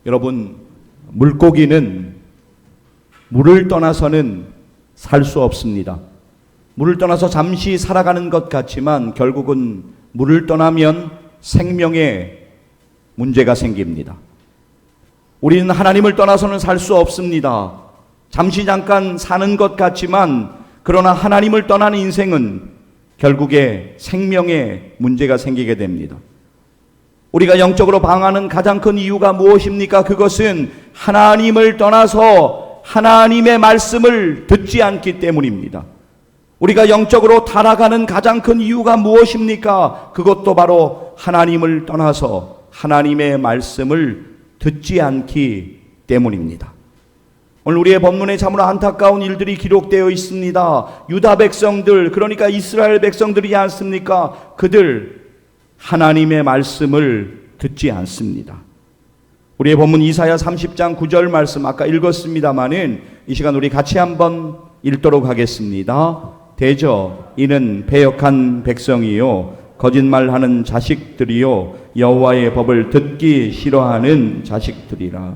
여러분, 물고기는 물을 떠나서는 살 수 없습니다. 물을 떠나서 잠시 살아가는 것 같지만 결국은 물을 떠나면 생명에 문제가 생깁니다. 우리는 하나님을 떠나서는 살 수 없습니다. 잠시 잠깐 사는 것 같지만 그러나 하나님을 떠나는 인생은 결국에 생명에 문제가 생기게 됩니다. 우리가 영적으로 방황하는 가장 큰 이유가 무엇입니까? 그것은 하나님을 떠나서 하나님의 말씀을 듣지 않기 때문입니다. 우리가 영적으로 타락하는 가장 큰 이유가 무엇입니까? 그것도 바로 하나님을 떠나서 하나님의 말씀을 듣지 않기 때문입니다. 오늘 우리의 본문에 참으로 안타까운 일들이 기록되어 있습니다. 유다 백성들, 그러니까 이스라엘 백성들이지 않습니까? 그들 하나님의 말씀을 듣지 않습니다. 우리의 본문 이사야 30장 9절 말씀 아까 읽었습니다마는 이 시간 우리 같이 한번 읽도록 하겠습니다. 대저 이는 패역한 백성이요 거짓말하는 자식들이요 여호와의 법을 듣기 싫어하는 자식들이라.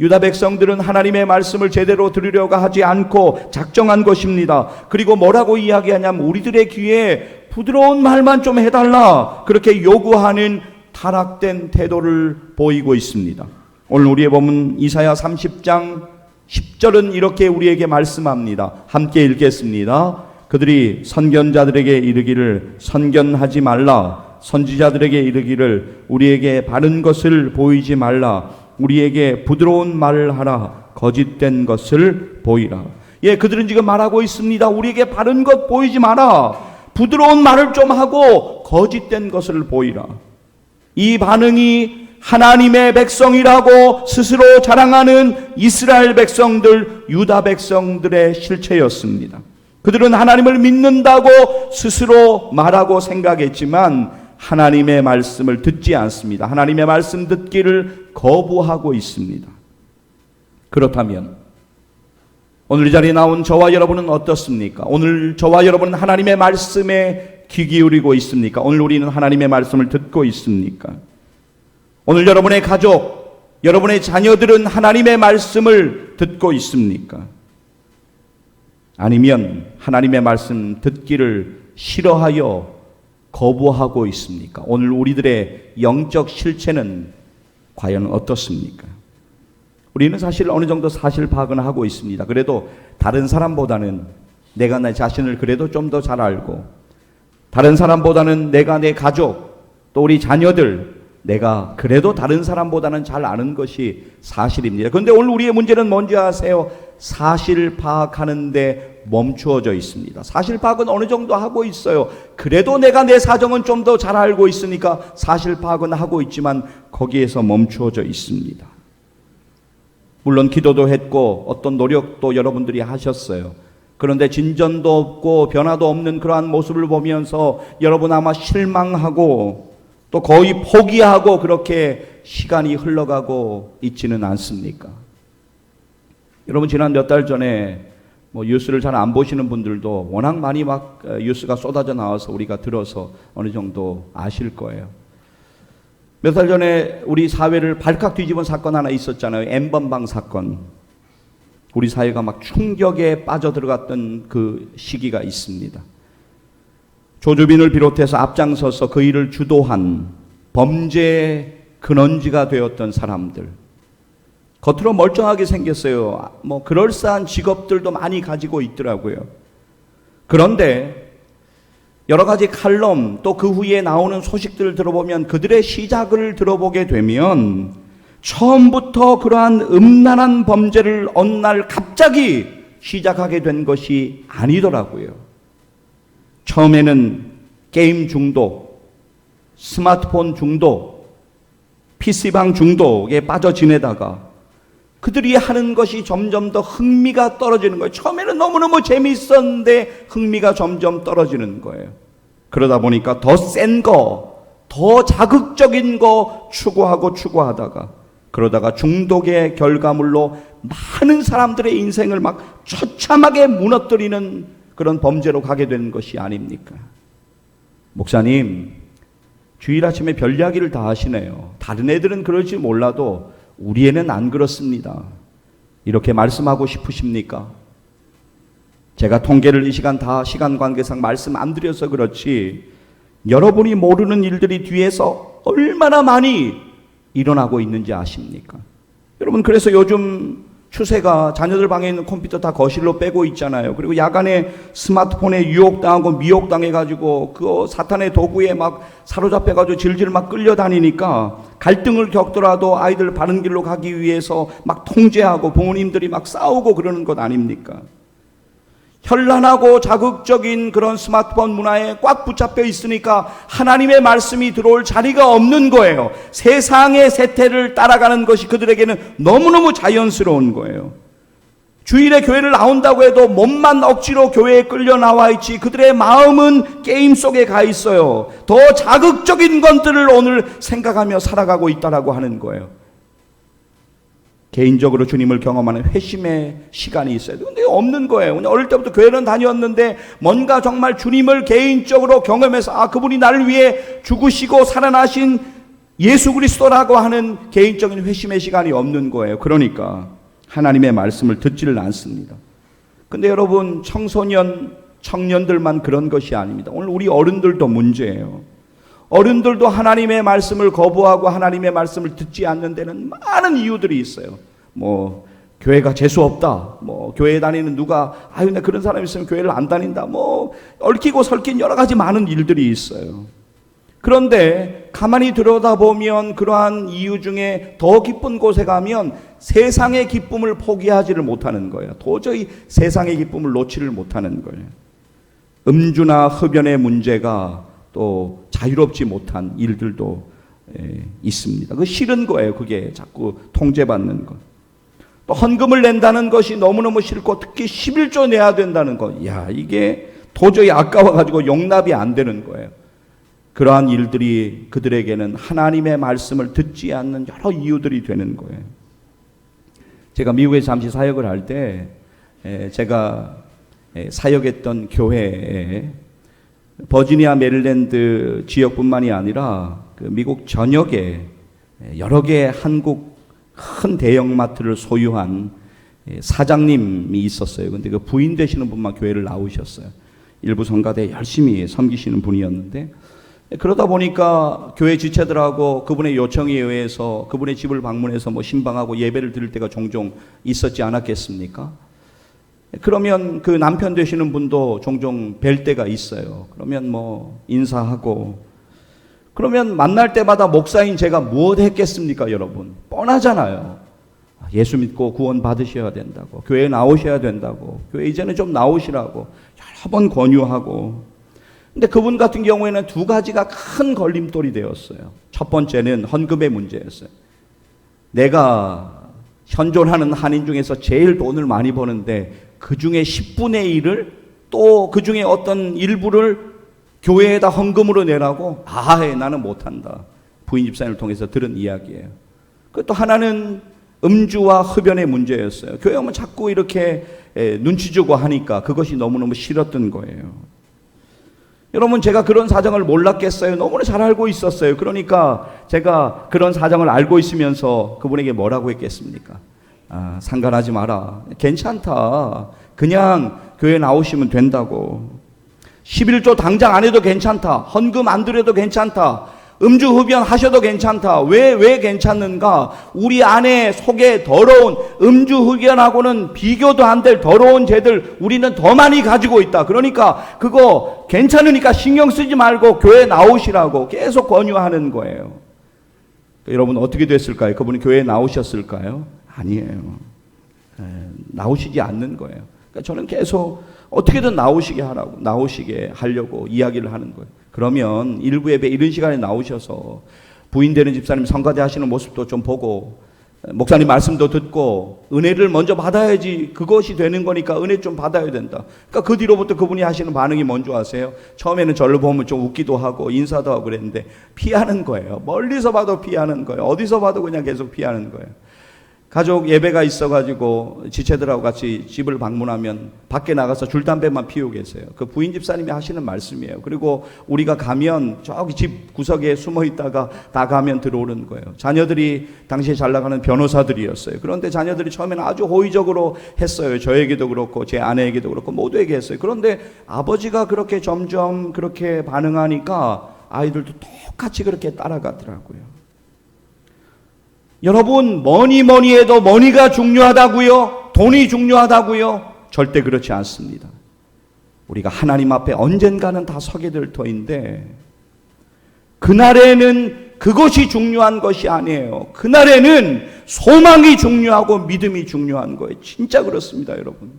유다 백성들은 하나님의 말씀을 제대로 들으려고 하지 않고 작정한 것입니다. 그리고 뭐라고 이야기하냐면 우리들의 귀에 부드러운 말만 좀 해달라, 그렇게 요구하는 타락된 태도를 보이고 있습니다. 오늘 우리의 본문 이사야 30장 10절은 이렇게 우리에게 말씀합니다. 함께 읽겠습니다. 그들이 선견자들에게 이르기를 선견하지 말라, 선지자들에게 이르기를 우리에게 바른 것을 보이지 말라, 우리에게 부드러운 말을 하라, 거짓된 것을 보이라. 그들은 지금 말하고 있습니다. 우리에게 바른 것 보이지 마라, 부드러운 말을 좀 하고 거짓된 것을 보이라. 이 반응이 하나님의 백성이라고 스스로 자랑하는 이스라엘 백성들, 유다 백성들의 실체였습니다. 그들은 하나님을 믿는다고 스스로 말하고 생각했지만 하나님의 말씀을 듣지 않습니다. 하나님의 말씀 듣기를 거부하고 있습니다. 그렇다면 오늘 이 자리에 나온 저와 여러분은 어떻습니까? 오늘 저와 여러분은 하나님의 말씀에 귀 기울이고 있습니까? 오늘 우리는 하나님의 말씀을 듣고 있습니까? 오늘 여러분의 가족, 여러분의 자녀들은 하나님의 말씀을 듣고 있습니까? 아니면 하나님의 말씀 듣기를 싫어하여 거부하고 있습니까? 오늘 우리들의 영적 실체는 과연 어떻습니까? 우리는 사실 어느 정도 사실 파악은 하고 있습니다. 그래도 다른 사람보다는 내가 내 자신을 그래도 좀 더 잘 알고, 다른 사람보다는 내가 내 가족, 또 우리 자녀들, 내가 그래도 다른 사람보다는 잘 아는 것이 사실입니다. 그런데 오늘 우리의 문제는 뭔지 아세요? 사실 파악하는데 멈추어져 있습니다. 사실 파악은 어느 정도 하고 있어요. 그래도 내가 내 사정은 좀 더 잘 알고 있으니까 사실 파악은 하고 있지만 거기에서 멈추어져 있습니다. 물론 기도도 했고 어떤 노력도 여러분들이 하셨어요. 그런데 진전도 없고 변화도 없는 그러한 모습을 보면서 여러분 아마 실망하고 또 거의 포기하고 그렇게 시간이 흘러가고 있지는 않습니까? 여러분, 지난 몇 달 전에 뉴스를 잘 안 보시는 분들도 워낙 많이 막 뉴스가 쏟아져 나와서 우리가 들어서 어느 정도 아실 거예요. 몇 달 전에 우리 사회를 발칵 뒤집은 사건 하나 있었잖아요. N번방 사건. 우리 사회가 막 충격에 빠져들어갔던 그 시기가 있습니다. 조주빈을 비롯해서 앞장서서 그 일을 주도한 범죄의 근원지가 되었던 사람들, 겉으로 멀쩡하게 생겼어요. 그럴싸한 직업들도 많이 가지고 있더라고요. 그런데 여러 가지 칼럼, 또 그 후에 나오는 소식들을 들어보면, 그들의 시작을 들어보게 되면 처음부터 그러한 음란한 범죄를 어느 날 갑자기 시작하게 된 것이 아니더라고요. 처음에는 게임 중독, 스마트폰 중독, PC방 중독에 빠져 지내다가 그들이 하는 것이 점점 더 흥미가 떨어지는 거예요. 처음에는 너무너무 재미있었는데 흥미가 점점 떨어지는 거예요. 그러다 보니까 더 센 거, 더 자극적인 거 추구하다가 그러다가 중독의 결과물로 많은 사람들의 인생을 막 처참하게 무너뜨리는 그런 범죄로 가게 되는 것이 아닙니까? 목사님, 주일 아침에 별 이야기를 다 하시네요. 다른 애들은 그럴지 몰라도 우리에는 안 그렇습니다. 이렇게 말씀하고 싶으십니까? 제가 통계를 이 시간 다 시간 관계상 말씀 안 드려서 그렇지 여러분이 모르는 일들이 뒤에서 얼마나 많이 일어나고 있는지 아십니까? 여러분, 그래서 요즘 추세가 자녀들 방에 있는 컴퓨터 다 거실로 빼고 있잖아요. 그리고 야간에 스마트폰에 유혹당하고 미혹당해가지고 그 사탄의 도구에 막 사로잡혀가지고 질질 막 끌려다니니까 갈등을 겪더라도 아이들 바른 길로 가기 위해서 막 통제하고 부모님들이 막 싸우고 그러는 것 아닙니까? 현란하고 자극적인 그런 스마트폰 문화에 꽉 붙잡혀 있으니까 하나님의 말씀이 들어올 자리가 없는 거예요. 세상의 세태를 따라가는 것이 그들에게는 너무너무 자연스러운 거예요. 주일에 교회를 나온다고 해도 몸만 억지로 교회에 끌려 나와 있지 그들의 마음은 게임 속에 가 있어요. 더 자극적인 것들을 오늘 생각하며 살아가고 있다라고 하는 거예요. 개인적으로 주님을 경험하는 회심의 시간이 있어야 돼요. 근데 없는 거예요. 어릴 때부터 교회는 다녔는데 뭔가 정말 주님을 개인적으로 경험해서 그분이 나를 위해 죽으시고 살아나신 예수 그리스도라고 하는 개인적인 회심의 시간이 없는 거예요. 그러니까 하나님의 말씀을 듣지를 않습니다. 근데 여러분, 청소년, 청년들만 그런 것이 아닙니다. 오늘 우리 어른들도 문제예요. 어른들도 하나님의 말씀을 거부하고 하나님의 말씀을 듣지 않는 데는 많은 이유들이 있어요. 교회가 재수없다. 교회에 다니는 누가, 나 그런 사람이 있으면 교회를 안 다닌다. 얽히고 설킨 여러 가지 많은 일들이 있어요. 그런데 가만히 들여다보면 그러한 이유 중에 더 기쁜 곳에 가면 세상의 기쁨을 포기하지를 못하는 거예요. 도저히 세상의 기쁨을 놓지를 못하는 거예요. 음주나 흡연의 문제가 또 자유롭지 못한 일들도 있습니다. 그 싫은 거예요. 그게 자꾸 통제받는 것. 또 헌금을 낸다는 것이 너무너무 싫고 특히 11조 내야 된다는 것. 이게 도저히 아까워가지고 용납이 안 되는 거예요. 그러한 일들이 그들에게는 하나님의 말씀을 듣지 않는 여러 이유들이 되는 거예요. 제가 미국에 잠시 사역을 할 때 제가 사역했던 교회에 버지니아, 메릴랜드 지역뿐만이 아니라 그 미국 전역에 여러 개의 한국 큰 대형마트를 소유한 사장님이 있었어요. 근데 그 부인 되시는 분만 교회를 나오셨어요. 일부 성가대에 열심히 섬기시는 분이었는데, 그러다 보니까 교회 지체들하고 그분의 요청에 의해서 그분의 집을 방문해서 신방하고 예배를 드릴 때가 종종 있었지 않았겠습니까? 그러면 그 남편 되시는 분도 종종 뵐 때가 있어요. 그러면 인사하고, 그러면 만날 때마다 목사인 제가 무엇 했겠습니까, 여러분? 뻔하잖아요. 예수 믿고 구원 받으셔야 된다고, 교회에 나오셔야 된다고, 교회 이제는 좀 나오시라고 여러 번 권유하고. 근데 그분 같은 경우에는 두 가지가 큰 걸림돌이 되었어요. 첫 번째는 헌금의 문제였어요. 내가 현존하는 한인 중에서 제일 돈을 많이 버는데 그 중에 10분의 1을 또 그 중에 어떤 일부를 교회에다 헌금으로 내라고? 나는 못한다. 부인 집사님을 통해서 들은 이야기예요. 또 하나는 음주와 흡연의 문제였어요. 교회 오면 자꾸 이렇게 눈치 주고 하니까 그것이 너무너무 싫었던 거예요. 여러분, 제가 그런 사정을 몰랐겠어요? 너무나 잘 알고 있었어요. 그러니까 제가 그런 사정을 알고 있으면서 그분에게 뭐라고 했겠습니까? 상관하지 마라. 괜찮다. 그냥 교회 나오시면 된다고. 11조 당장 안 해도 괜찮다. 헌금 안 드려도 괜찮다. 음주 흡연 하셔도 괜찮다. 왜 괜찮는가? 우리 안에 속에 더러운 음주 흡연하고는 비교도 안 될 더러운 죄들 우리는 더 많이 가지고 있다. 그러니까 그거 괜찮으니까 신경 쓰지 말고 교회 나오시라고 계속 권유하는 거예요. 여러분, 어떻게 됐을까요? 그분이 교회에 나오셨을까요? 아니에요. 나오시지 않는 거예요. 그러니까 저는 계속 어떻게든 나오시게 하려고 이야기를 하는 거예요. 그러면 일부 예배 이런 시간에 나오셔서 부인 되는 집사님 성가대 하시는 모습도 좀 보고, 목사님 말씀도 듣고, 은혜를 먼저 받아야지 그것이 되는 거니까 은혜 좀 받아야 된다. 그러니까 그 뒤로부터 그분이 하시는 반응이 뭔지 아세요? 처음에는 저를 보면 좀 웃기도 하고 인사도 하고 그랬는데 피하는 거예요. 멀리서 봐도 피하는 거예요. 어디서 봐도 그냥 계속 피하는 거예요. 가족 예배가 있어가지고 지체들하고 같이 집을 방문하면 밖에 나가서 줄담배만 피우고 계세요. 그 부인 집사님이 하시는 말씀이에요. 그리고 우리가 가면 저기 집 구석에 숨어 있다가 다 가면 들어오는 거예요. 자녀들이 당시에 잘 나가는 변호사들이었어요. 그런데 자녀들이 처음에는 아주 호의적으로 했어요. 저에게도 그렇고 제 아내에게도 그렇고 모두에게 했어요. 그런데 아버지가 그렇게 점점 그렇게 반응하니까 아이들도 똑같이 그렇게 따라가더라고요. 여러분, 뭐니 해도 머니가 중요하다고요? 돈이 중요하다고요? 절대 그렇지 않습니다. 우리가 하나님 앞에 언젠가는 다 서게 될 터인데 그날에는 그것이 중요한 것이 아니에요. 그날에는 소망이 중요하고 믿음이 중요한 거예요. 진짜 그렇습니다, 여러분.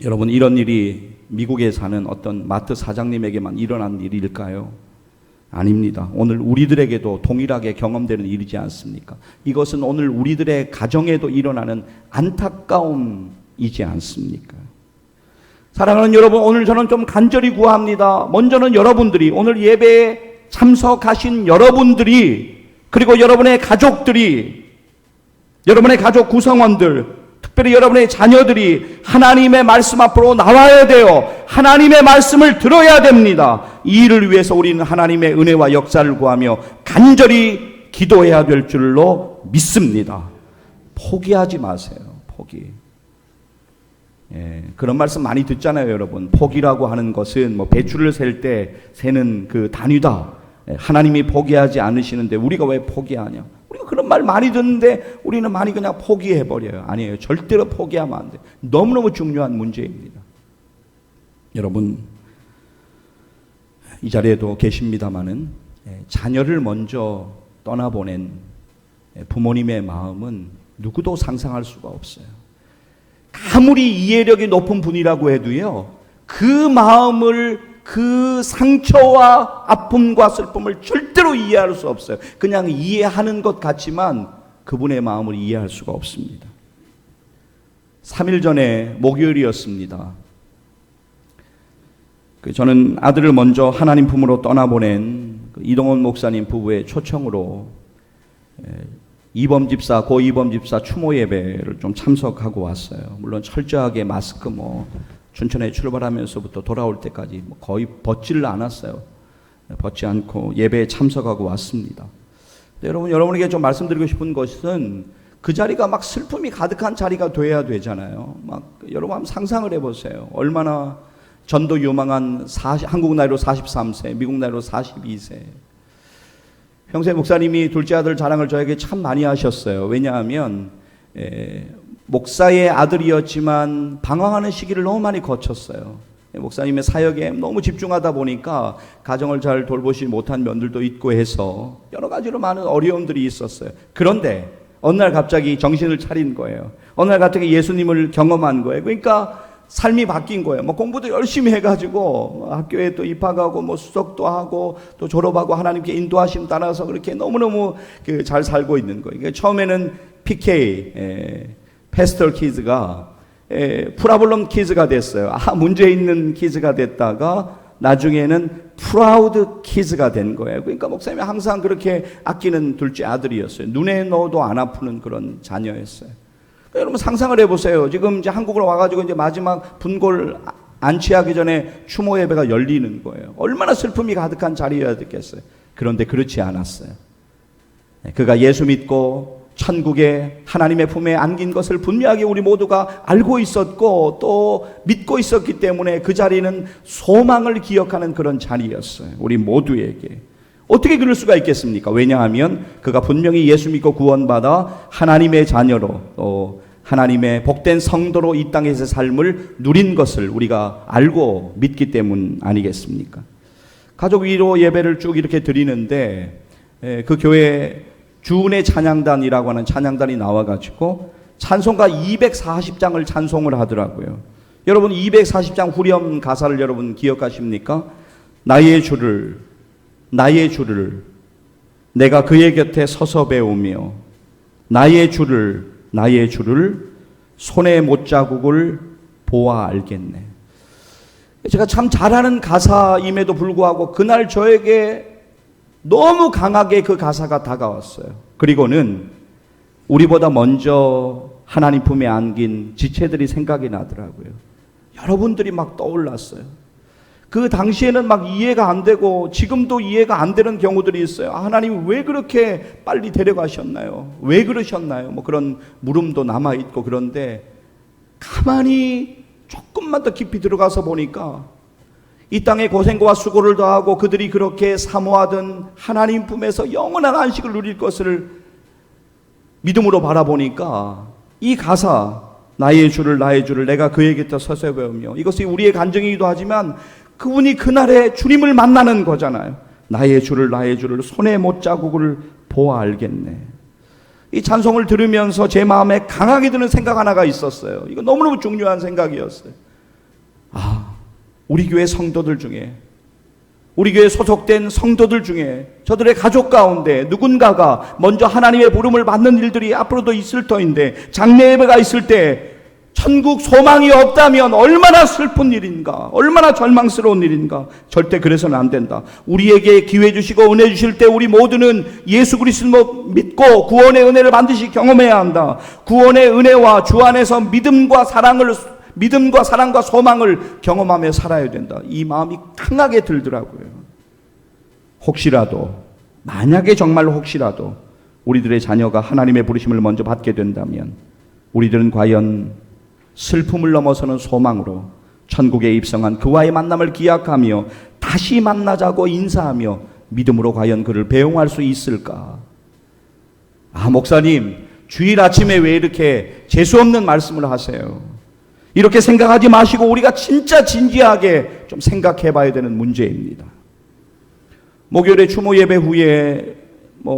여러분, 이런 일이 미국에 사는 어떤 마트 사장님에게만 일어난 일일까요? 아닙니다. 오늘 우리들에게도 동일하게 경험되는 일이지 않습니까? 이것은 오늘 우리들의 가정에도 일어나는 안타까움이지 않습니까? 사랑하는 여러분, 오늘 저는 좀 간절히 구합니다. 먼저는 여러분들이, 오늘 예배에 참석하신 여러분들이, 그리고 여러분의 가족들이, 여러분의 가족 구성원들, 특별히 여러분의 자녀들이 하나님의 말씀 앞으로 나와야 돼요. 하나님의 말씀을 들어야 됩니다. 이 일을 위해서 우리는 하나님의 은혜와 역사를 구하며 간절히 기도해야 될 줄로 믿습니다. 포기하지 마세요. 포기. 그런 말씀 많이 듣잖아요, 여러분. 포기라고 하는 것은 뭐 배추를 셀 때 세는 그 단위다. 하나님이 포기하지 않으시는데 우리가 왜 포기하냐? 우리가 그런 말 많이 듣는데 우리는 많이 그냥 포기해버려요. 아니에요. 절대로 포기하면 안 돼요. 너무너무 중요한 문제입니다. 여러분, 이 자리에도 계십니다마는 자녀를 먼저 떠나보낸 부모님의 마음은 누구도 상상할 수가 없어요. 아무리 이해력이 높은 분이라고 해도요, 그 마음을, 그 상처와 아픔과 슬픔을 절대로 이해할 수 없어요. 그냥 이해하는 것 같지만 그분의 마음을 이해할 수가 없습니다. 3일 전에 목요일이었습니다. 저는 아들을 먼저 하나님 품으로 떠나보낸 이동원 목사님 부부의 초청으로 이범 집사, 고 이범 집사 추모 예배를 좀 참석하고 왔어요. 물론 철저하게 마스크 춘천에 출발하면서부터 돌아올 때까지 거의 벗지를 않았어요. 벗지 않고 예배에 참석하고 왔습니다. 여러분에게 좀 말씀드리고 싶은 것은 그 자리가 막 슬픔이 가득한 자리가 돼야 되잖아요. 여러분 한번 상상을 해보세요. 얼마나 전도 유망한 한국 나이로 43세, 미국 나이로 42세. 평소에 목사님이 둘째 아들 자랑을 저에게 참 많이 하셨어요. 왜냐하면 목사의 아들이었지만 방황하는 시기를 너무 많이 거쳤어요. 목사님의 사역에 너무 집중하다 보니까 가정을 잘 돌보지 못한 면들도 있고 해서 여러 가지로 많은 어려움들이 있었어요. 그런데 어느 날 갑자기 정신을 차린 거예요. 어느 날 갑자기 예수님을 경험한 거예요. 그러니까 삶이 바뀐 거예요. 공부도 열심히 해가지고 학교에 또 입학하고 수석도 하고 또 졸업하고 하나님께 인도하심 따라서 그렇게 너무너무 잘 살고 있는 거예요. 그러니까 처음에는 PK 패스털 키즈가 프라블럼 키즈가 됐어요. 문제 있는 키즈가 됐다가 나중에는 프라우드 키즈가 된 거예요. 그러니까 목사님이 항상 그렇게 아끼는 둘째 아들이었어요. 눈에 넣어도 안 아프는 그런 자녀였어요. 여러분 상상을 해보세요. 지금 이제 한국으로 와가지고 이제 마지막 분골 안치하기 전에 추모 예배가 열리는 거예요. 얼마나 슬픔이 가득한 자리여야 됐겠어요. 그런데 그렇지 않았어요. 그가 예수 믿고 천국에 하나님의 품에 안긴 것을 분명하게 우리 모두가 알고 있었고 또 믿고 있었기 때문에 그 자리는 소망을 기억하는 그런 자리였어요. 우리 모두에게. 어떻게 그럴 수가 있겠습니까? 왜냐하면 그가 분명히 예수 믿고 구원받아 하나님의 자녀로 또 하나님의 복된 성도로 이 땅에서 삶을 누린 것을 우리가 알고 믿기 때문 아니겠습니까? 가족 위로 예배를 쭉 이렇게 드리는데 그 교회 주은의 찬양단이라고 하는 찬양단이 나와가지고 찬송가 240장을 찬송을 하더라고요. 여러분 240장 후렴 가사를 여러분 기억하십니까? 나의 주를 내가 그의 곁에 서서 배우며 나의 주를 손의 못자국을 보아 알겠네. 제가 참 잘하는 가사임에도 불구하고 그날 저에게 너무 강하게 그 가사가 다가왔어요. 그리고는 우리보다 먼저 하나님 품에 안긴 지체들이 생각이 나더라고요. 여러분들이 막 떠올랐어요. 그 당시에는 막 이해가 안 되고 지금도 이해가 안 되는 경우들이 있어요. 하나님 왜 그렇게 빨리 데려가셨나요? 왜 그러셨나요? 뭐 그런 물음도 남아있고. 그런데 가만히 조금만 더 깊이 들어가서 보니까 이 땅에 고생과 수고를 더하고 그들이 그렇게 사모하던 하나님 품에서 영원한 안식을 누릴 것을 믿음으로 바라보니까 이 가사, 나의 주를 내가 그에게 더 서서 배우며, 이것이 우리의 간증이기도 하지만 그분이 그날에 주님을 만나는 거잖아요. 나의 주를 손에 못자국을 보아 알겠네. 이 찬송을 들으면서 제 마음에 강하게 드는 생각 하나가 있었어요. 이거 너무너무 중요한 생각이었어요. 우리 교회 성도들 중에, 우리 교회 소속된 성도들 중에 저들의 가족 가운데 누군가가 먼저 하나님의 부름을 받는 일들이 앞으로도 있을 터인데, 장례 예배가 있을 때 천국 소망이 없다면 얼마나 슬픈 일인가, 얼마나 절망스러운 일인가. 절대 그래서는 안 된다. 우리에게 기회 주시고 은혜 주실 때 우리 모두는 예수 그리스도 믿고 구원의 은혜를 반드시 경험해야 한다. 구원의 은혜와 주 안에서 믿음과 사랑과 소망을 경험하며 살아야 된다. 이 마음이 강하게 들더라고요. 혹시라도, 만약에 정말로 혹시라도 우리들의 자녀가 하나님의 부르심을 먼저 받게 된다면 우리들은 과연 슬픔을 넘어서는 소망으로 천국에 입성한 그와의 만남을 기약하며 다시 만나자고 인사하며 믿음으로 과연 그를 배웅할 수 있을까? 목사님, 주일 아침에 왜 이렇게 재수없는 말씀을 하세요? 이렇게 생각하지 마시고 우리가 진짜 진지하게 좀 생각해 봐야 되는 문제입니다. 목요일에 추모 예배 후에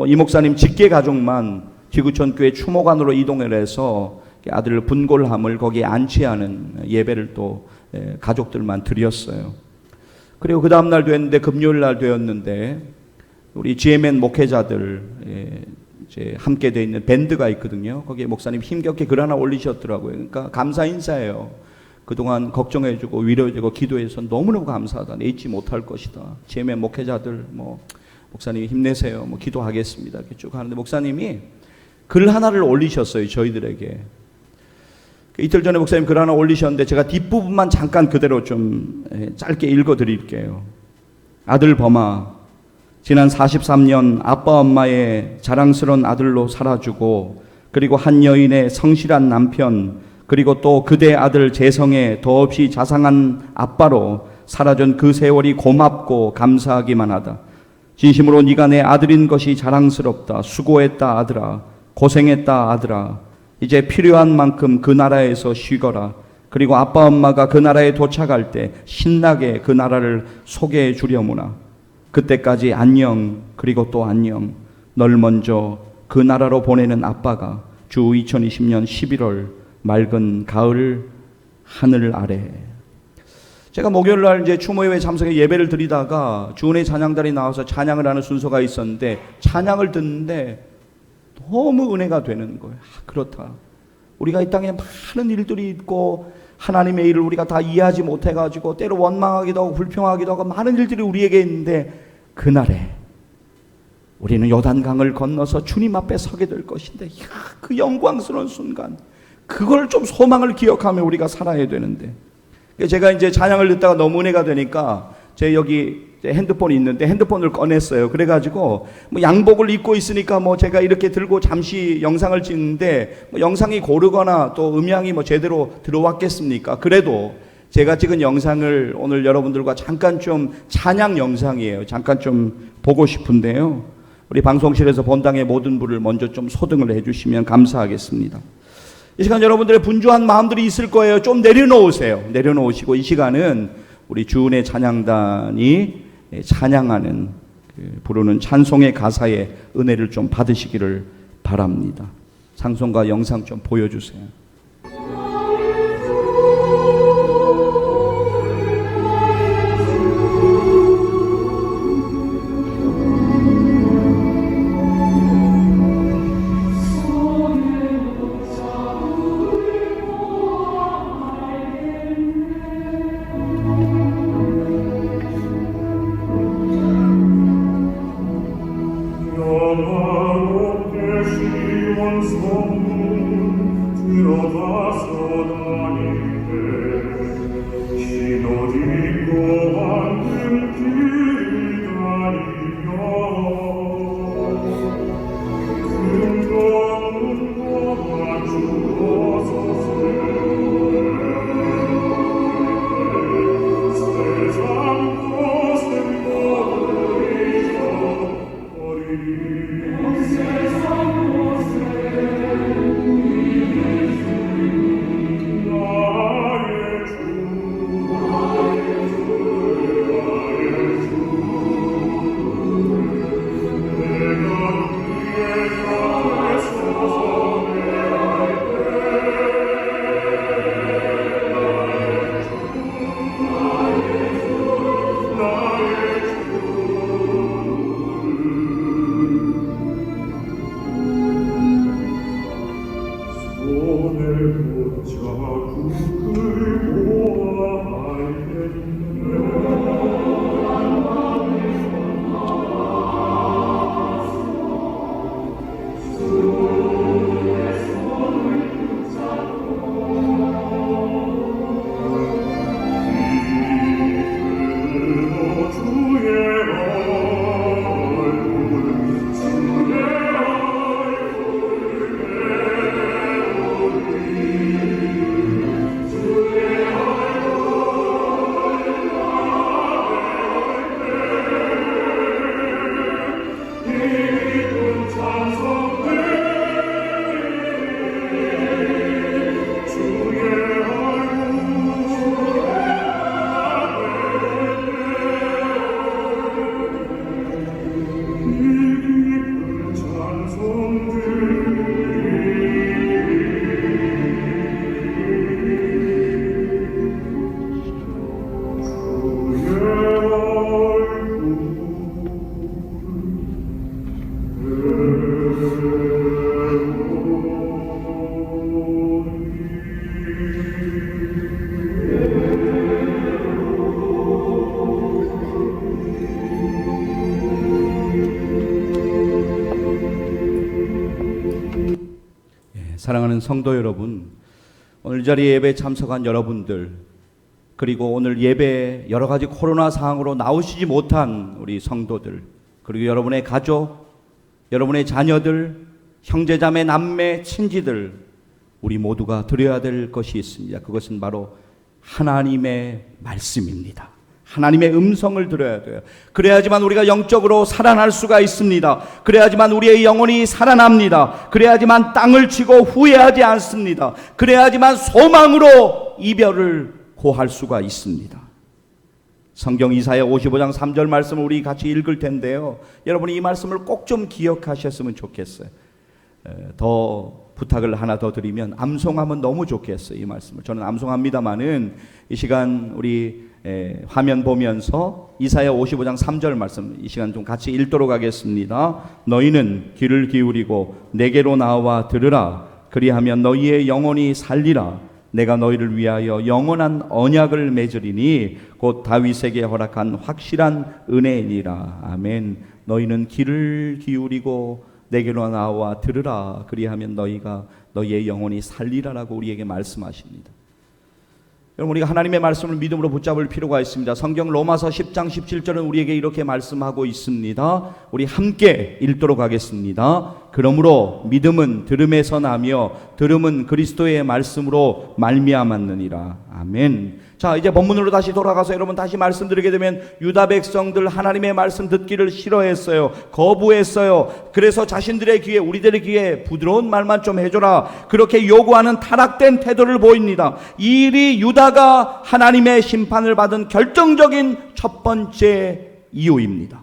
이 목사님 직계 가족만 지구촌 교회 추모관으로 이동을 해서 아들 분골함을 거기에 안치하는 예배를 또 가족들만 드렸어요. 그리고 그 다음날 됐는데, 금요일 날 되었는데, 우리 GMN 목회자들 이제 함께 되어 있는 밴드가 있거든요. 거기에 목사님 힘겹게 글 하나 올리셨더라고요. 그러니까 감사 인사예요. 그동안 걱정해주고 위로해주고 기도해서 너무너무 감사하다. 잊지 못할 것이다. GMN 목회자들 목사님이 힘내세요. 기도하겠습니다. 이렇게 쭉 하는데 목사님이 글 하나를 올리셨어요. 저희들에게. 이틀 전에 목사님 글 하나 올리셨는데 제가 뒷부분만 잠깐 그대로 좀 짧게 읽어드릴게요. 아들 범아, 지난 43년 아빠 엄마의 자랑스러운 아들로 살아주고, 그리고 한 여인의 성실한 남편, 그리고 또 그대 아들 재성의 더없이 자상한 아빠로 살아준 그 세월이 고맙고 감사하기만 하다. 진심으로 네가 내 아들인 것이 자랑스럽다. 수고했다 아들아. 고생했다 아들아. 이제 필요한 만큼 그 나라에서 쉬거라. 그리고 아빠 엄마가 그 나라에 도착할 때 신나게 그 나라를 소개해 주려무나. 그때까지 안녕. 그리고 또 안녕. 널 먼저 그 나라로 보내는 아빠가 주 2020년 11월 맑은 가을 하늘 아래. 제가 목요일 날 이제 추모예배 참석에 예배를 드리다가 주은혜 찬양단이 나와서 찬양을 하는 순서가 있었는데, 찬양을 듣는데 너무 은혜가 되는 거예요. 그렇다. 우리가 이 땅에 많은 일들이 있고 하나님의 일을 우리가 다 이해하지 못해가지고 때로 원망하기도 하고 불평하기도 하고 많은 일들이 우리에게 있는데, 그날에 우리는 요단강을 건너서 주님 앞에 서게 될 것인데, 그 영광스러운 순간, 그걸 좀 소망을 기억하며 우리가 살아야 되는데, 제가 이제 찬양을 듣다가 너무 은혜가 되니까 제 여기 핸드폰이 있는데 핸드폰을 꺼냈어요. 그래가지고 양복을 입고 있으니까 제가 이렇게 들고 잠시 영상을 찍는데 영상이 고르거나 또 음향이 제대로 들어왔겠습니까? 그래도 제가 찍은 영상을 오늘 여러분들과 잠깐 좀, 찬양 영상이에요. 잠깐 좀 보고 싶은데요. 우리 방송실에서 본당의 모든 불을 먼저 좀 소등을 해주시면 감사하겠습니다. 이 시간 여러분들의 분주한 마음들이 있을 거예요. 좀 내려놓으세요. 내려놓으시고 이 시간은 우리 주은혜 찬양단이 찬양하는, 부르는 찬송의 가사의 은혜를 좀 받으시기를 바랍니다. 찬송가 영상 좀 보여주세요. 영원한 계시원 사랑하는 성도 여러분, 오늘 이 자리에 예배에 참석한 여러분들, 그리고 오늘 예배에 여러 가지 코로나 상황으로 나오시지 못한 우리 성도들, 그리고 여러분의 가족, 여러분의 자녀들, 형제자매, 남매, 친지들, 우리 모두가 드려야 될 것이 있습니다. 그것은 바로 하나님의 말씀입니다. 하나님의 음성을 들어야 돼요. 그래야지만 우리가 영적으로 살아날 수가 있습니다. 그래야지만 우리의 영혼이 살아납니다. 그래야지만 땅을 치고 후회하지 않습니다. 그래야지만 소망으로 이별을 고할 수가 있습니다. 성경 이사야 55장 3절 말씀을 우리 같이 읽을 텐데요. 여러분이 이 말씀을 꼭 좀 기억하셨으면 좋겠어요. 더 부탁을 하나 더 드리면 암송하면 너무 좋겠어요. 이 말씀을 저는 암송합니다마는 이 시간 우리 화면 보면서 이사야 55장 3절 말씀 이 시간 좀 같이 읽도록 하겠습니다. 너희는 귀를 기울이고 내게로 나와 들으라. 그리하면 너희의 영혼이 살리라. 내가 너희를 위하여 영원한 언약을 맺으리니 곧 다윗에게 허락한 확실한 은혜이니라. 아멘. 너희는 귀를 기울이고 내게로 나와 들으라. 그리하면 너희의 영혼이 살리라라고 우리에게 말씀하십니다. 여러분, 우리가 하나님의 말씀을 믿음으로 붙잡을 필요가 있습니다. 성경 로마서 10장 17절은 우리에게 이렇게 말씀하고 있습니다. 우리 함께 읽도록 하겠습니다. 그러므로 믿음은 들음에서 나며 들음은 그리스도의 말씀으로 말미암았느니라. 아멘. 자, 이제 본문으로 다시 돌아가서 여러분 다시 말씀드리게 되면 유다 백성들 하나님의 말씀 듣기를 싫어했어요. 거부했어요. 그래서 자신들의 귀에, 우리들의 귀에 부드러운 말만 좀 해줘라, 그렇게 요구하는 타락된 태도를 보입니다. 이 일이 유다가 하나님의 심판을 받은 결정적인 첫 번째 이유입니다.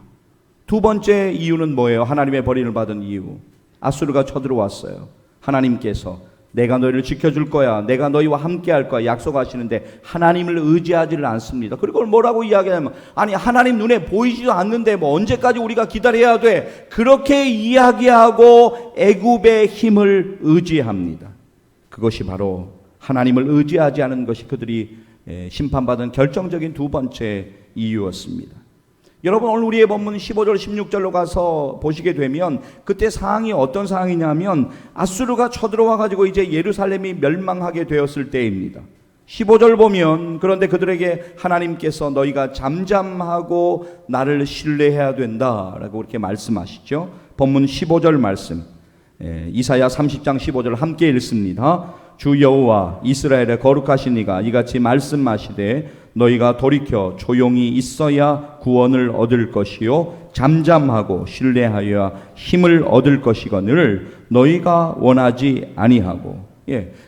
두 번째 이유는 뭐예요? 하나님의 버림을 받은 이유. 아수르가 쳐들어왔어요. 하나님께서 내가 너희를 지켜줄 거야, 내가 너희와 함께 할 거야 약속하시는데 하나님을 의지하지를 않습니다. 그리고 뭐라고 이야기하냐면, 아니 하나님 눈에 보이지도 않는데 뭐 언제까지 우리가 기다려야 돼, 그렇게 이야기하고 애굽의 힘을 의지합니다. 그것이 바로 하나님을 의지하지 않은 것이 그들이 심판받은 결정적인 두 번째 이유였습니다. 여러분 오늘 우리의 본문 15절 16절로 가서 보시게 되면 그때 상황이 어떤 상황이냐면 아수르가 쳐들어와 가지고 이제 예루살렘이 멸망하게 되었을 때입니다. 15절 보면 그런데 그들에게 하나님께서 너희가 잠잠하고 나를 신뢰해야 된다라고 그렇게 말씀하시죠. 본문 15절 말씀, 이사야 30장 15절 함께 읽습니다. 주 여호와 이스라엘의 거룩하신 이가 이같이 말씀하시되 너희가 돌이켜 조용히 있어야 구원을 얻을 것이요 잠잠하고 신뢰하여야 힘을 얻을 것이거늘 너희가 원하지 아니하고.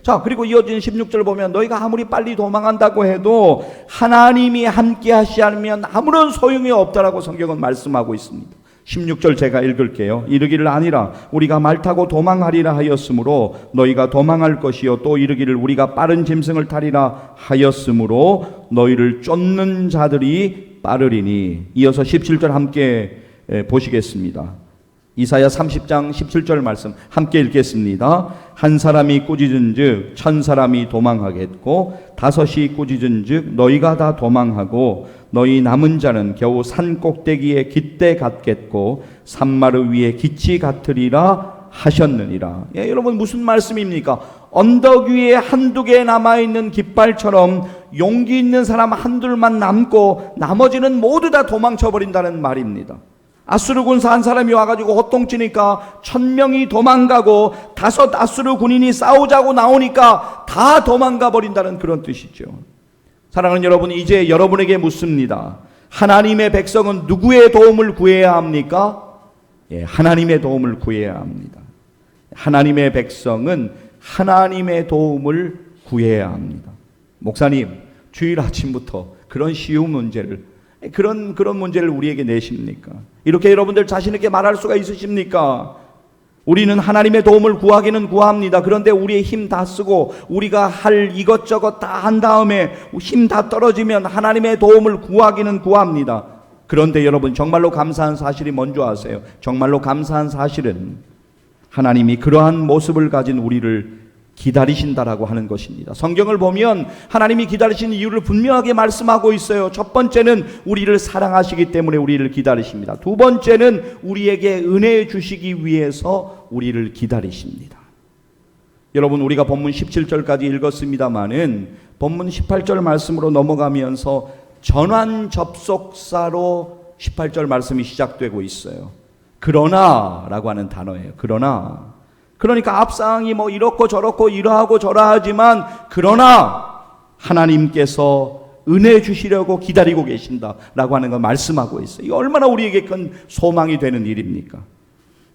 자, 그리고 이어진 16절 보면 너희가 아무리 빨리 도망한다고 해도 하나님이 함께 하시 않으면 아무런 소용이 없다라고 성경은 말씀하고 있습니다. 16절 제가 읽을게요. 이르기를 아니라 우리가 말 타고 도망하리라 하였으므로 너희가 도망할 것이요 또 이르기를 우리가 빠른 짐승을 타리라 하였으므로 너희를 쫓는 자들이 빠르리니. 이어서 17절 함께 보시겠습니다. 이사야 30장 17절 말씀 함께 읽겠습니다. 한 사람이 꾸짖은즉 천 사람이 도망하겠고 다섯이 꾸짖은즉 너희가 다 도망하고 너희 남은 자는 겨우 산 꼭대기에 깃대 같겠고 산마루 위에 깃이 같으리라 하셨느니라. 여러분 무슨 말씀입니까? 언덕 위에 한두 개 남아있는 깃발처럼 용기 있는 사람 한둘만 남고 나머지는 모두 다 도망쳐버린다는 말입니다. 아수르 군사 한 사람이 와가지고 호통치니까 1000명이 도망가고 5 아수르 군인이 싸우자고 나오니까 다 도망가 버린다는 그런 뜻이죠. 사랑하는 여러분, 이제 여러분에게 묻습니다. 하나님의 백성은 누구의 도움을 구해야 합니까? 하나님의 도움을 구해야 합니다. 하나님의 백성은 하나님의 도움을 구해야 합니다. 목사님, 주일 아침부터 그런 쉬운 문제를 그런 문제를 우리에게 내십니까? 이렇게 여러분들 자신 있게 말할 수가 있으십니까? 우리는 하나님의 도움을 구하기는 구합니다. 그런데 우리의 힘 다 쓰고 우리가 할 이것저것 다 한 다음에 힘 다 떨어지면 하나님의 도움을 구하기는 구합니다. 그런데 여러분 정말로 감사한 사실이 뭔지 아세요? 정말로 감사한 사실은 하나님이 그러한 모습을 가진 우리를 기다리신다라고 하는 것입니다. 성경을 보면 하나님이 기다리시는 이유를 분명하게 말씀하고 있어요. 첫 번째는 우리를 사랑하시기 때문에 우리를 기다리십니다. 두 번째는 우리에게 은혜 주시기 위해서 우리를 기다리십니다. 여러분 우리가 본문 17절까지 읽었습니다마는 본문 18절 말씀으로 넘어가면서 전환 접속사로 18절 말씀이 시작되고 있어요. 그러나 라고 하는 단어예요. 그러나. 그러니까 앞상황이 뭐 이렇고 저렇고 이러하고 저러하지만 그러나 하나님께서 은혜 주시려고 기다리고 계신다라고 하는 걸 말씀하고 있어요. 이거 얼마나 우리에게 큰 소망이 되는 일입니까?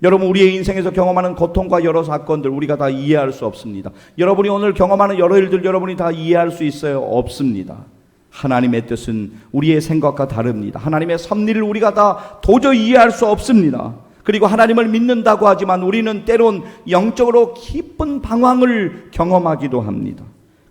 여러분 우리의 인생에서 경험하는 고통과 여러 사건들 우리가 다 이해할 수 없습니다. 여러분이 오늘 경험하는 여러 일들 여러분이 다 이해할 수 있어요? 없습니다. 하나님의 뜻은 우리의 생각과 다릅니다. 하나님의 섭리를 우리가 다 도저히 이해할 수 없습니다. 그리고 하나님을 믿는다고 하지만 우리는 때론 영적으로 깊은 방황을 경험하기도 합니다.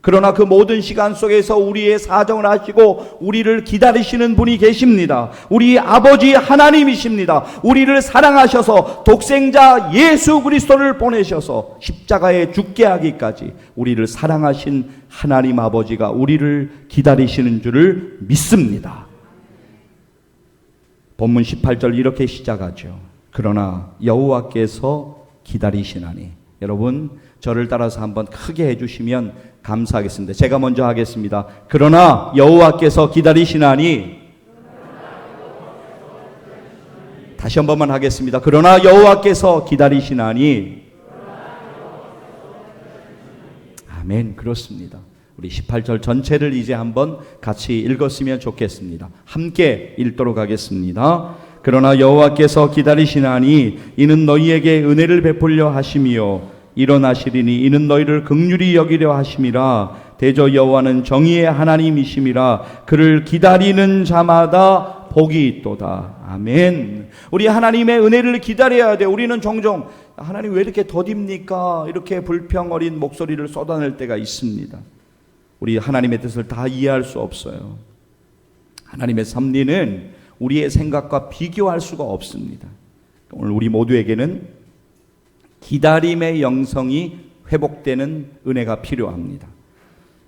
그러나 그 모든 시간 속에서 우리의 사정을 하시고 우리를 기다리시는 분이 계십니다. 우리 아버지 하나님이십니다. 우리를 사랑하셔서 독생자 예수 그리스도를 보내셔서 십자가에 죽게 하기까지 우리를 사랑하신 하나님 아버지가 우리를 기다리시는 줄을 믿습니다. 본문 18절 이렇게 시작하죠. 그러나 여호와께서 기다리시나니. 여러분 저를 따라서 한번 크게 해주시면 감사하겠습니다. 제가 먼저 하겠습니다. 그러나 여호와께서 기다리시나니. 다시 한 번만 하겠습니다. 그러나 여호와께서 기다리시나니. 아멘. 그렇습니다. 우리 18절 전체를 이제 한번 같이 읽었으면 좋겠습니다. 함께 읽도록 하겠습니다. 그러나 여호와께서 기다리시나니 이는 너희에게 은혜를 베풀려 하심이요 일어나시리니 이는 너희를 긍휼히 여기려 하심이라. 대저 여호와는 정의의 하나님이심이라. 그를 기다리는 자마다 복이 있도다. 아멘. 우리 하나님의 은혜를 기다려야 돼. 우리는 종종 하나님 왜 이렇게 더딥니까? 이렇게 불평 어린 목소리를 쏟아낼 때가 있습니다. 우리 하나님의 뜻을 다 이해할 수 없어요. 하나님의 섭리는 우리의 생각과 비교할 수가 없습니다. 오늘 우리 모두에게는 기다림의 영성이 회복되는 은혜가 필요합니다.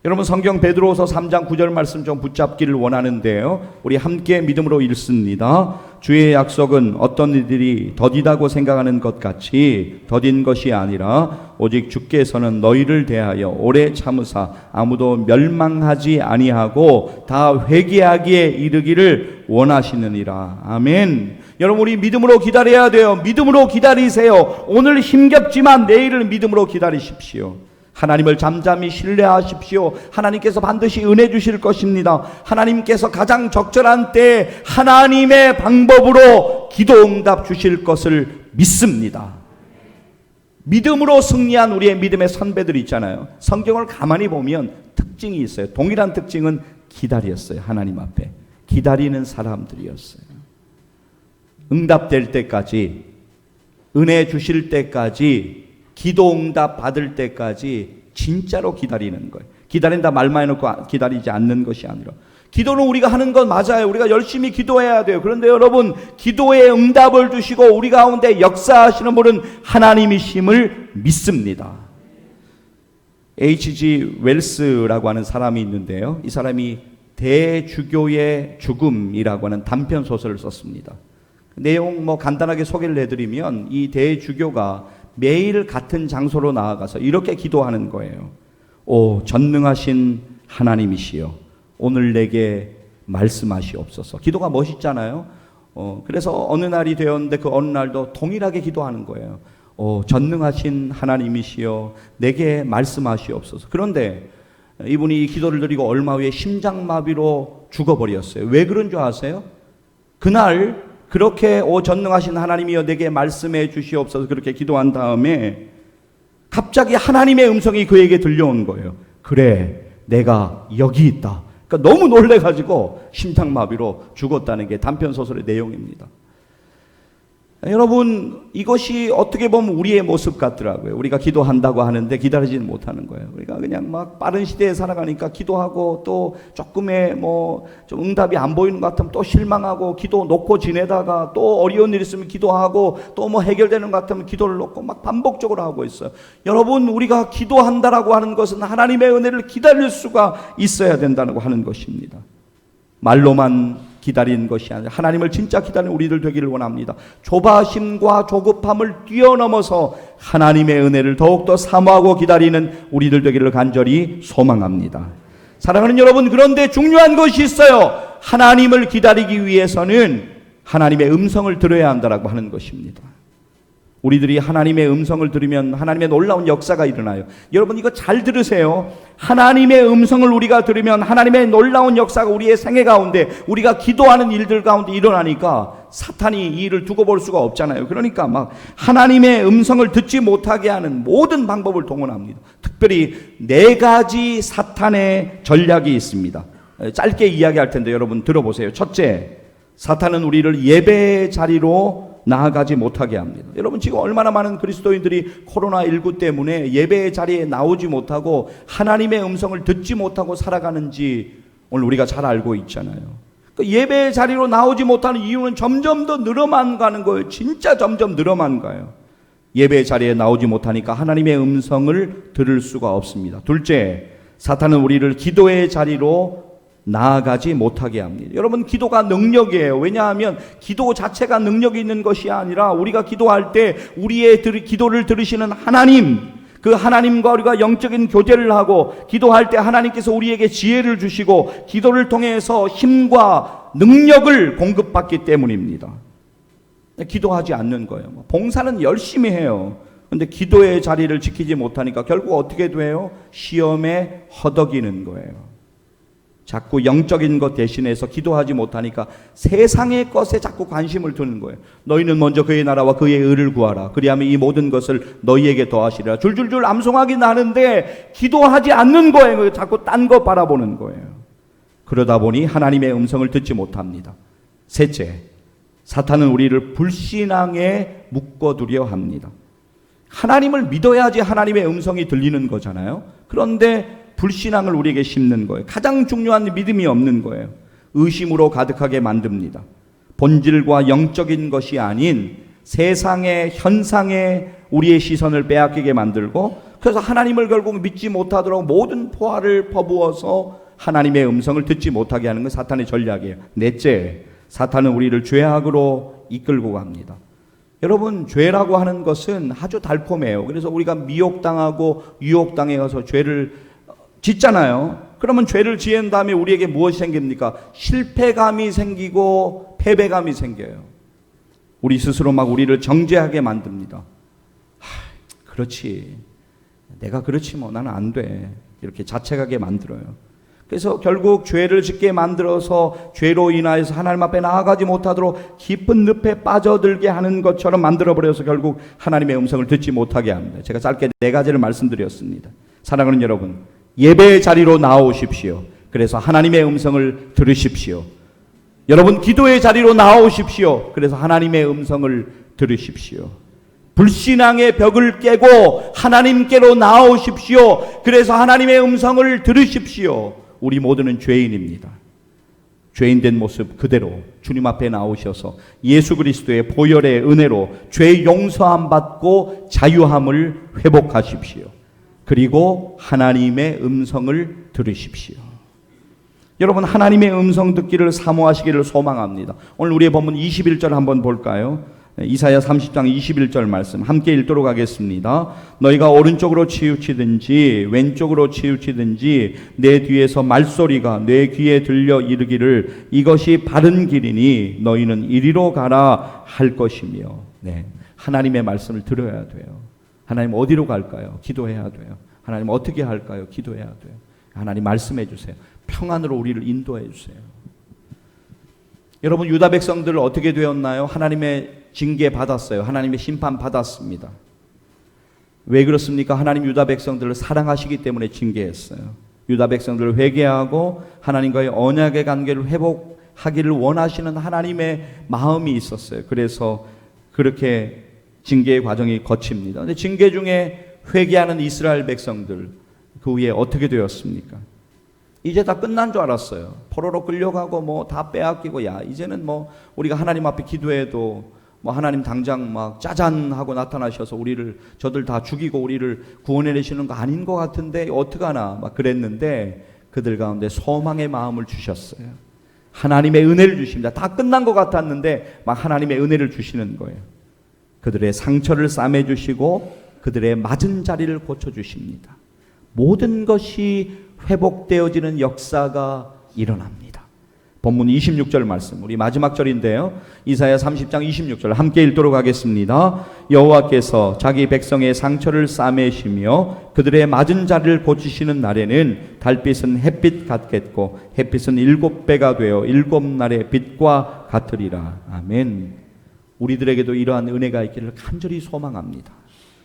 여러분 성경 베드로후서 3장 9절 말씀 좀 붙잡기를 원하는데요. 우리 함께 믿음으로 읽습니다. 주의 약속은 어떤 이들이 더디다고 생각하는 것 같이 더딘 것이 아니라 오직 주께서는 너희를 대하여 오래 참으사 아무도 멸망하지 아니하고 다 회개하기에 이르기를 원하시느니라. 아멘. 여러분 우리 믿음으로 기다려야 돼요. 믿음으로 기다리세요. 오늘 힘겹지만 내일을 믿음으로 기다리십시오. 하나님을 잠잠히 신뢰하십시오. 하나님께서 반드시 은혜 주실 것입니다. 하나님께서 가장 적절한 때에 하나님의 방법으로 기도 응답 주실 것을 믿습니다. 믿음으로 승리한 우리의 믿음의 선배들 있잖아요. 성경을 가만히 보면 특징이 있어요. 동일한 특징은 기다렸어요. 하나님 앞에 기다리는 사람들이었어요. 응답될 때까지, 은혜 주실 때까지, 기도 응답 받을 때까지 진짜로 기다리는 거예요. 기다린다 말만 해놓고 기다리지 않는 것이 아니라, 기도는 우리가 하는 건 맞아요. 우리가 열심히 기도해야 돼요. 그런데 여러분, 기도에 응답을 주시고 우리 가운데 역사하시는 분은 하나님이심을 믿습니다. H.G. 웰스라고 하는 사람이 있는데요. 이 사람이 대주교의 죽음이라고 하는 단편 소설을 썼습니다. 내용 간단하게 소개를 해드리면, 이 대주교가 매일 같은 장소로 나아가서 이렇게 기도하는 거예요. 오 전능하신 하나님이시여, 오늘 내게 말씀하시옵소서. 기도가 멋있잖아요. 그래서 어느 날이 되었는데 그 어느 날도 동일하게 기도하는 거예요. 오 전능하신 하나님이시여, 내게 말씀하시옵소서. 그런데 이분이 이 기도를 드리고 얼마 후에 심장마비로 죽어버렸어요. 왜 그런 줄 아세요? 그날 그렇게 오 전능하신 하나님이여 내게 말씀해 주시옵소서 그렇게 기도한 다음에 갑자기 하나님의 음성이 그에게 들려온 거예요. 그래, 내가 여기 있다. 그러니까 너무 놀래가지고 심장마비로 죽었다는 게 단편소설의 내용입니다. 여러분, 이것이 어떻게 보면 우리의 모습 같더라고요. 우리가 기도한다고 하는데 기다리지는 못하는 거예요. 우리가 그냥 막 빠른 시대에 살아가니까 기도하고 또 조금의 좀 응답이 안 보이는 것 같으면 또 실망하고 기도 놓고 지내다가 또 어려운 일 있으면 기도하고 또 해결되는 것 같으면 기도를 놓고 막 반복적으로 하고 있어요. 여러분, 우리가 기도한다라고 하는 것은 하나님의 은혜를 기다릴 수가 있어야 된다고 하는 것입니다. 말로만 기다리는 것이 아니라 하나님을 진짜 기다리는 우리들 되기를 원합니다. 조바심과 조급함을 뛰어넘어서 하나님의 은혜를 더욱더 사모하고 기다리는 우리들 되기를 간절히 소망합니다. 사랑하는 여러분, 그런데 중요한 것이 있어요. 하나님을 기다리기 위해서는 하나님의 음성을 들어야 한다고 하는 것입니다. 우리들이 하나님의 음성을 들으면 하나님의 놀라운 역사가 일어나요. 여러분, 이거 잘 들으세요. 하나님의 음성을 우리가 들으면 하나님의 놀라운 역사가 우리의 생애 가운데, 우리가 기도하는 일들 가운데 일어나니까 사탄이 이 일을 두고 볼 수가 없잖아요. 그러니까 막 하나님의 음성을 듣지 못하게 하는 모든 방법을 동원합니다. 특별히 4가지 사탄의 전략이 있습니다. 짧게 이야기할 텐데 여러분 들어보세요. 첫째, 사탄은 우리를 예배의 자리로 나아가지 못하게 합니다. 여러분, 지금 얼마나 많은 그리스도인들이 코로나19 때문에 예배의 자리에 나오지 못하고 하나님의 음성을 듣지 못하고 살아가는지 오늘 우리가 잘 알고 있잖아요. 예배의 자리로 나오지 못하는 이유는 점점 더 늘어만 가는 거예요. 진짜 점점 늘어만 가요. 예배의 자리에 나오지 못하니까 하나님의 음성을 들을 수가 없습니다. 둘째, 사탄은 우리를 기도의 자리로 나아가지 못하게 합니다. 여러분, 기도가 능력이에요. 왜냐하면 기도 자체가 능력이 있는 것이 아니라 우리가 기도할 때 우리의 기도를 들으시는 하나님, 그 하나님과 우리가 영적인 교제를 하고 기도할 때 하나님께서 우리에게 지혜를 주시고 기도를 통해서 힘과 능력을 공급받기 때문입니다. 기도하지 않는 거예요. 봉사는 열심히 해요. 그런데 기도의 자리를 지키지 못하니까 결국 어떻게 돼요? 시험에 허덕이는 거예요. 자꾸 영적인 것 대신해서 기도하지 못하니까 세상의 것에 자꾸 관심을 두는 거예요. 너희는 먼저 그의 나라와 그의 의를 구하라. 그리하면 이 모든 것을 너희에게 더하시리라. 줄줄줄 암송하긴 하는데 기도하지 않는 거예요. 자꾸 딴 거 바라보는 거예요. 그러다 보니 하나님의 음성을 듣지 못합니다. 셋째, 사탄은 우리를 불신앙에 묶어두려 합니다. 하나님을 믿어야지 하나님의 음성이 들리는 거잖아요. 그런데 불신앙을 우리에게 심는 거예요. 가장 중요한 믿음이 없는 거예요. 의심으로 가득하게 만듭니다. 본질과 영적인 것이 아닌 세상의 현상에 우리의 시선을 빼앗기게 만들고 그래서 하나님을 결국 믿지 못하도록 모든 포화를 퍼부어서 하나님의 음성을 듣지 못하게 하는 건 사탄의 전략이에요. 넷째, 사탄은 우리를 죄악으로 이끌고 갑니다. 여러분, 죄라고 하는 것은 아주 달콤해요. 그래서 우리가 미혹당하고 유혹당해서 죄를 짓잖아요. 그러면 죄를 지은 다음에 우리에게 무엇이 생깁니까? 실패감이 생기고 패배감이 생겨요. 우리 스스로 막 우리를 정죄하게 만듭니다. 그렇지, 내가 그렇지 뭐 나는 안 돼, 이렇게 자책하게 만들어요. 그래서 결국 죄를 짓게 만들어서 죄로 인하여서 하나님 앞에 나아가지 못하도록 깊은 늪에 빠져들게 하는 것처럼 만들어버려서 결국 하나님의 음성을 듣지 못하게 합니다. 제가 짧게 4가지를 말씀드렸습니다. 사랑하는 여러분, 예배의 자리로 나오십시오. 그래서 하나님의 음성을 들으십시오. 여러분, 기도의 자리로 나오십시오. 그래서 하나님의 음성을 들으십시오. 불신앙의 벽을 깨고 하나님께로 나오십시오. 그래서 하나님의 음성을 들으십시오. 우리 모두는 죄인입니다. 죄인된 모습 그대로 주님 앞에 나오셔서 예수 그리스도의 보혈의 은혜로 죄 용서함 받고 자유함을 회복하십시오. 그리고 하나님의 음성을 들으십시오. 여러분, 하나님의 음성 듣기를 사모하시기를 소망합니다. 오늘 우리의 본문 21절 한번 볼까요? 이사야 30장 21절 말씀 함께 읽도록 하겠습니다. 너희가 오른쪽으로 치우치든지 왼쪽으로 치우치든지 내 뒤에서 말소리가 내 귀에 들려 이르기를 이것이 바른 길이니 너희는 이리로 가라 할 것이며. 네, 하나님의 말씀을 들어야 돼요. 하나님 어디로 갈까요? 기도해야 돼요. 하나님 어떻게 할까요? 기도해야 돼요. 하나님 말씀해 주세요. 평안으로 우리를 인도해 주세요. 여러분, 유다 백성들 어떻게 되었나요? 하나님의 징계 받았어요. 하나님의 심판 받았습니다. 왜 그렇습니까? 하나님 유다 백성들을 사랑하시기 때문에 징계했어요. 유다 백성들을 회개하고 하나님과의 언약의 관계를 회복하기를 원하시는 하나님의 마음이 있었어요. 그래서 그렇게 징계의 과정이 거칩니다. 근데 징계 중에 회개하는 이스라엘 백성들, 그 후에 어떻게 되었습니까? 이제 다 끝난 줄 알았어요. 포로로 끌려가고 뭐 다 빼앗기고, 야 이제는 뭐 우리가 하나님 앞에 기도해도 뭐 하나님 당장 막 짜잔 하고 나타나셔서 저들 다 죽이고 우리를 구원해 내시는 거 아닌 것 같은데 어떡하나 막 그랬는데, 그들 가운데 소망의 마음을 주셨어요. 하나님의 은혜를 주십니다. 다 끝난 것 같았는데 막 하나님의 은혜를 주시는 거예요. 그들의 상처를 싸매 주시고 그들의 맞은 자리를 고쳐 주십니다. 모든 것이 회복되어지는 역사가 일어납니다. 본문 26절 말씀, 우리 마지막 절인데요. 이사야 30장 26절 함께 읽도록 하겠습니다. 여호와께서 자기 백성의 상처를 싸매시며 그들의 맞은 자리를 고치시는 날에는 달빛은 햇빛 같겠고 햇빛은 7배가 되어 7날의 빛과 같으리라. 아멘. 우리들에게도 이러한 은혜가 있기를 간절히 소망합니다.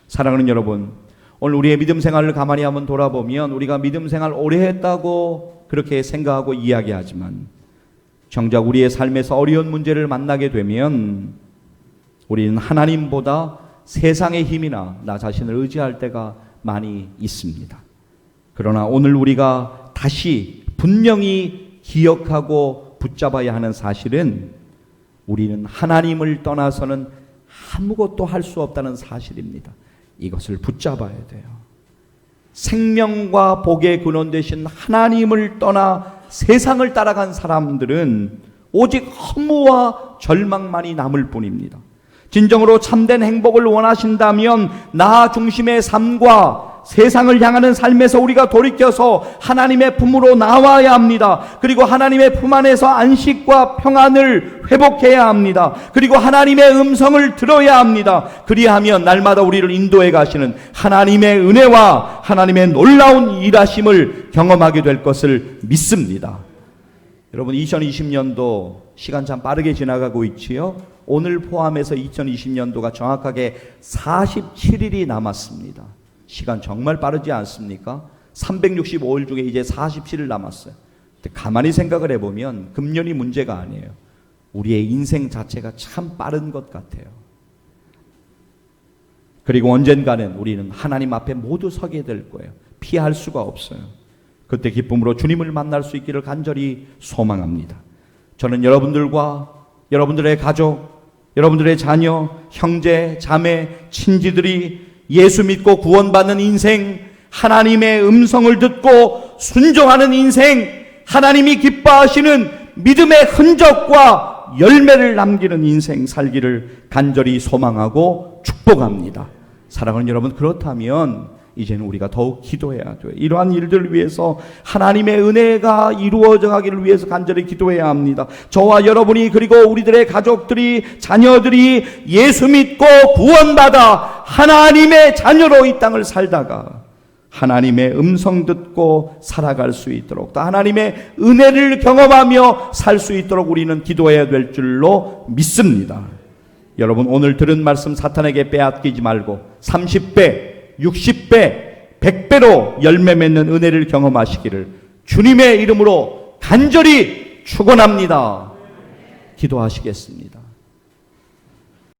사랑하는 여러분, 오늘 우리의 믿음 생활을 가만히 한번 돌아보면 우리가 믿음 생활 오래 했다고 그렇게 생각하고 이야기하지만 정작 우리의 삶에서 어려운 문제를 만나게 되면 우리는 하나님보다 세상의 힘이나 나 자신을 의지할 때가 많이 있습니다. 그러나 오늘 우리가 다시 분명히 기억하고 붙잡아야 하는 사실은 우리는 하나님을 떠나서는 아무것도 할 수 없다는 사실입니다. 이것을 붙잡아야 돼요. 생명과 복의 근원 되신 하나님을 떠나 세상을 따라간 사람들은 오직 허무와 절망만이 남을 뿐입니다. 진정으로 참된 행복을 원하신다면 나 중심의 삶과 세상을 향하는 삶에서 우리가 돌이켜서 하나님의 품으로 나와야 합니다. 그리고 하나님의 품 안에서 안식과 평안을 회복해야 합니다. 그리고 하나님의 음성을 들어야 합니다. 그리하면 날마다 우리를 인도해 가시는 하나님의 은혜와 하나님의 놀라운 일하심을 경험하게 될 것을 믿습니다. 여러분, 2020년도 시간 참 빠르게 지나가고 있지요. 오늘 포함해서 2020년도가 정확하게 47일이 남았습니다. 시간 정말 빠르지 않습니까? 365일 중에 이제 47일 남았어요. 근데 가만히 생각을 해보면 금년이 문제가 아니에요. 우리의 인생 자체가 참 빠른 것 같아요. 그리고 언젠가는 우리는 하나님 앞에 모두 서게 될 거예요. 피할 수가 없어요. 그때 기쁨으로 주님을 만날 수 있기를 간절히 소망합니다. 저는 여러분들과 여러분들의 가족, 여러분들의 자녀, 형제, 자매, 친지들이 예수 믿고 구원받는 인생, 하나님의 음성을 듣고 순종하는 인생, 하나님이 기뻐하시는 믿음의 흔적과 열매를 남기는 인생 살기를 간절히 소망하고 축복합니다. 사랑하는 여러분, 그렇다면 이제는 우리가 더욱 기도해야죠. 이러한 일들을 위해서 하나님의 은혜가 이루어져 가기를 위해서 간절히 기도해야 합니다. 저와 여러분이, 그리고 우리들의 가족들이, 자녀들이 예수 믿고 구원받아 하나님의 자녀로 이 땅을 살다가 하나님의 음성 듣고 살아갈 수 있도록, 또 하나님의 은혜를 경험하며 살 수 있도록 우리는 기도해야 될 줄로 믿습니다. 여러분, 오늘 들은 말씀 사탄에게 빼앗기지 말고 30배, 60배, 100배로 열매 맺는 은혜를 경험하시기를 주님의 이름으로 간절히 축원합니다. 기도하시겠습니다.